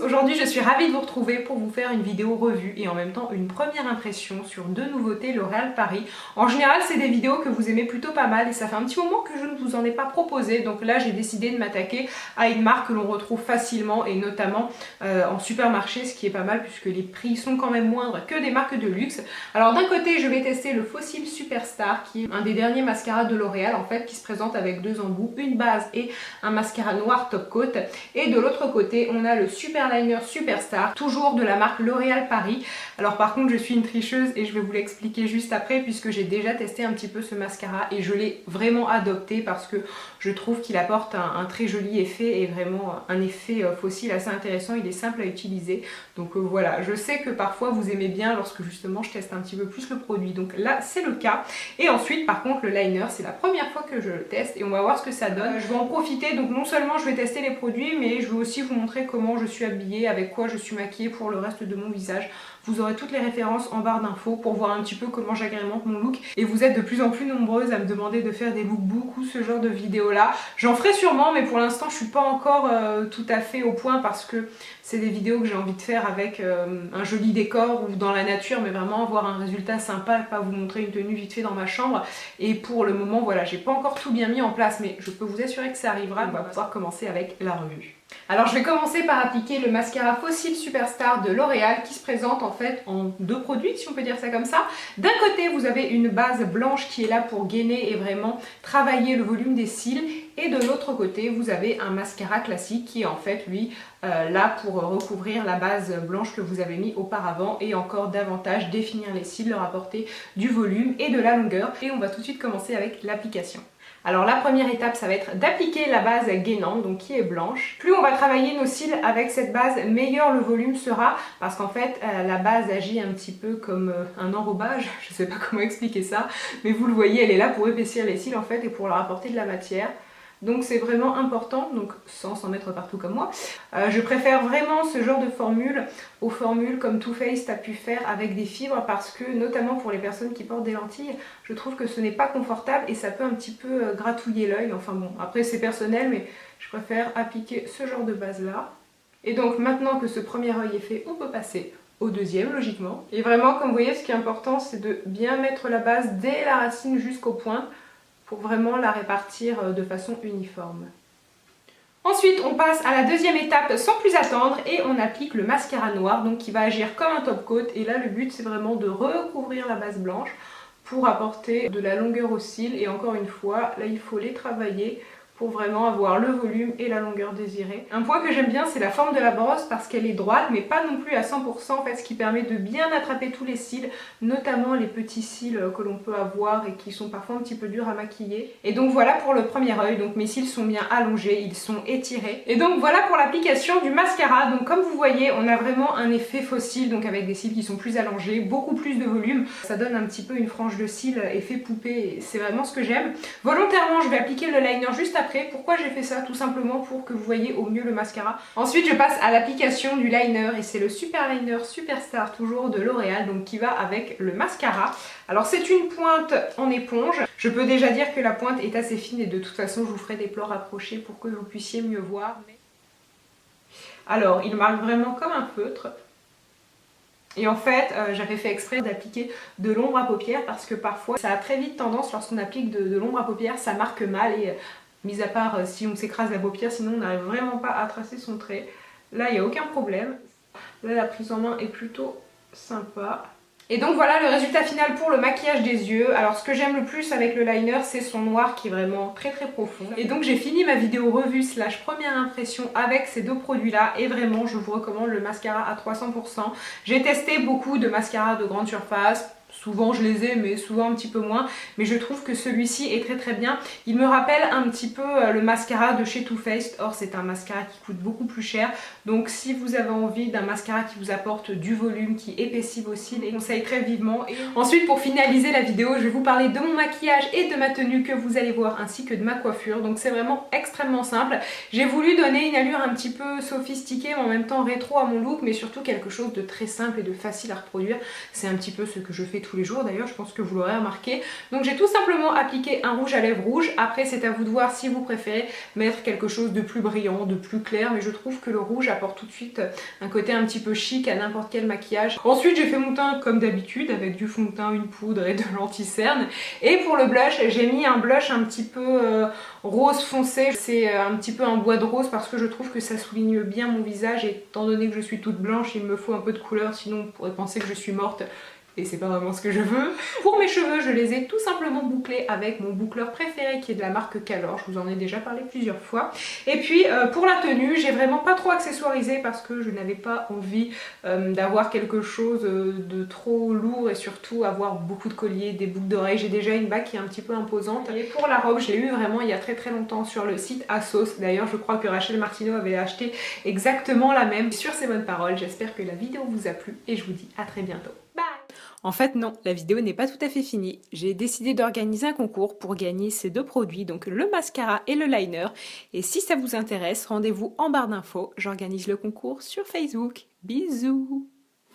aujourd'hui je suis ravie de vous retrouver pour vous faire une vidéo revue et en même temps une première impression sur deux nouveautés L'Oréal Paris. En général c'est des vidéos que vous aimez plutôt pas mal et ça fait un petit moment que je ne vous en ai pas proposé, donc là j'ai décidé de m'attaquer à une marque que l'on retrouve facilement et notamment en supermarché, ce qui est pas mal puisque les prix sont quand même moindres que des marques de luxe. Alors d'un côté je vais tester le Fossil Superstar qui est un des derniers mascaras de L'Oréal en fait, qui se présente avec deux embouts, une base et un mascara noir top coat, et de l'autre côté on a le Superliner Superstar, toujours de la marque L'Oréal Paris. Alors par contre je suis une tricheuse et je vais vous l'expliquer juste après puisque j'ai déjà testé un petit peu ce mascara et je l'ai vraiment adopté parce que je trouve qu'il apporte un très joli effet et vraiment un effet fossile assez intéressant. Il est simple à utiliser, donc voilà, je sais que parfois vous aimez bien lorsque justement je teste un petit peu plus le produit, donc là c'est le cas. Et ensuite par contre le liner, c'est la première fois que je le teste et on va voir ce que ça donne. Je vais en profiter, donc non seulement je vais tester les produits, mais je vais aussi vous montrer comment je suis habillée, avec quoi je suis maquillée pour le reste de mon visage. Vous aurez toutes les références en barre d'infos pour voir un petit peu comment j'agrémente mon look. Et vous êtes de plus en plus nombreuses à me demander de faire des lookbooks ou ce genre de vidéos là. J'en ferai sûrement, mais pour l'instant je suis pas encore tout à fait au point parce que c'est des vidéos que j'ai envie de faire avec un joli décor ou dans la nature, mais vraiment avoir un résultat sympa, pas vous montrer une tenue vite fait dans ma chambre. Et pour le moment voilà, j'ai pas encore tout bien mis en place, mais je peux vous assurer que ça arrivera. On va pouvoir commencer avec la revue. Alors je vais commencer par appliquer le mascara Fossil Superstar de L'Oréal qui se présente en fait en deux produits, si on peut dire ça comme ça. D'un côté vous avez une base blanche qui est là pour gainer et vraiment travailler le volume des cils, et de l'autre côté vous avez un mascara classique qui est en fait lui là pour recouvrir la base blanche que vous avez mis auparavant et encore davantage définir les cils, leur apporter du volume et de la longueur. Et on va tout de suite commencer avec l'application. Alors la première étape ça va être d'appliquer la base gainante, donc qui est blanche. Plus on va travailler nos cils avec cette base, meilleur le volume sera, parce qu'en fait la base agit un petit peu comme un enrobage, je sais pas comment expliquer ça, mais vous le voyez, elle est là pour épaissir les cils en fait et pour leur apporter de la matière. Donc c'est vraiment important, donc sans s'en mettre partout comme moi. Je préfère vraiment ce genre de formule aux formules comme Too Faced a pu faire avec des fibres, parce que notamment pour les personnes qui portent des lentilles, je trouve que ce n'est pas confortable et ça peut un petit peu gratouiller l'œil. Enfin bon, après c'est personnel, mais je préfère appliquer ce genre de base là. Et donc maintenant que ce premier œil est fait, on peut passer au deuxième logiquement. Et vraiment comme vous voyez, ce qui est important c'est de bien mettre la base dès la racine jusqu'au point, pour vraiment la répartir de façon uniforme. Ensuite on passe à la deuxième étape sans plus attendre et on applique le mascara noir, donc qui va agir comme un top coat, et là le but c'est vraiment de recouvrir la base blanche pour apporter de la longueur aux cils, et encore une fois là il faut les travailler pour vraiment avoir le volume et la longueur désirée. Un point que j'aime bien c'est la forme de la brosse parce qu'elle est droite mais pas non plus à 100% en fait, ce qui permet de bien attraper tous les cils, notamment les petits cils que l'on peut avoir et qui sont parfois un petit peu durs à maquiller. Et donc voilà pour le premier œil, donc mes cils sont bien allongés, ils sont étirés. Et donc voilà pour l'application du mascara. Donc comme vous voyez on a vraiment un effet fossile, donc avec des cils qui sont plus allongés, beaucoup plus de volume. Ça donne un petit peu une frange de cils effet poupée et c'est vraiment ce que j'aime. Volontairement je vais appliquer le liner juste après. Pourquoi j'ai fait ça? Tout simplement pour que vous voyez au mieux le mascara. Ensuite je passe à l'application du liner et c'est le Superliner Superstar toujours de L'Oréal, donc qui va avec le mascara. Alors c'est une pointe en éponge. Je peux déjà dire que la pointe est assez fine et de toute façon je vous ferai des plans rapprochés pour que vous puissiez mieux voir. Alors il marque vraiment comme un feutre. Et en fait, j'avais fait exprès d'appliquer de l'ombre à paupières parce que parfois ça a très vite tendance lorsqu'on applique de l'ombre à paupières, ça marque mal et mis à part si on s'écrase la paupière, sinon on n'arrive vraiment pas à tracer son trait. Là il n'y a aucun problème. Là la prise en main est plutôt sympa. Et donc voilà le résultat final pour le maquillage des yeux. Alors ce que j'aime le plus avec le liner c'est son noir qui est vraiment très profond. Et donc j'ai fini ma vidéo revue / première impression avec ces deux produits là et vraiment je vous recommande le mascara à 300%. J'ai testé beaucoup de mascaras de grande surface. Souvent je les ai mais souvent un petit peu moins, mais je trouve que celui-ci est très bien. Il me rappelle un petit peu le mascara de chez Too Faced. Or c'est un mascara qui coûte beaucoup plus cher, donc si vous avez envie d'un mascara qui vous apporte du volume, qui épaissit vos cils, je conseille très vivement. Et ensuite pour finaliser la vidéo je vais vous parler de mon maquillage et de ma tenue que vous allez voir, ainsi que de ma coiffure. Donc c'est vraiment extrêmement simple. J'ai voulu donner une allure un petit peu sophistiquée mais en même temps rétro à mon look, mais surtout quelque chose de très simple et de facile à reproduire. C'est un petit peu ce que je fais tous les jours d'ailleurs, je pense que vous l'aurez remarqué. Donc j'ai tout simplement appliqué un rouge à lèvres rouge. Après c'est à vous de voir si vous préférez mettre quelque chose de plus brillant, de plus clair, mais je trouve que le rouge apporte tout de suite un côté un petit peu chic à n'importe quel maquillage. Ensuite j'ai fait mon teint comme d'habitude avec du fond de teint, une poudre et de l'anti-cerne. Et pour le blush, j'ai mis un blush un petit peu rose foncé. C'est un petit peu un bois de rose parce que je trouve que ça souligne bien mon visage, et étant donné que je suis toute blanche, il me faut un peu de couleur, sinon on pourrait penser que je suis morte. Et c'est pas vraiment ce que je veux. Pour mes cheveux, je les ai tout simplement bouclés avec mon boucleur préféré qui est de la marque Calor. Je vous en ai déjà parlé plusieurs fois. Et puis pour la tenue, j'ai vraiment pas trop accessoirisé parce que je n'avais pas envie d'avoir quelque chose de trop lourd et surtout avoir beaucoup de colliers, des boucles d'oreilles. J'ai déjà une bague qui est un petit peu imposante. Et pour la robe, je l'ai eu vraiment il y a très longtemps sur le site ASOS. D'ailleurs, je crois que Rachel Martineau avait acheté exactement la même. Sur ces bonnes paroles, j'espère que la vidéo vous a plu et je vous dis à très bientôt. Bye! En fait non, la vidéo n'est pas tout à fait finie. J'ai décidé d'organiser un concours pour gagner ces deux produits, donc le mascara et le liner. Et si ça vous intéresse, rendez-vous en barre d'infos. J'organise le concours sur Facebook. Bisous!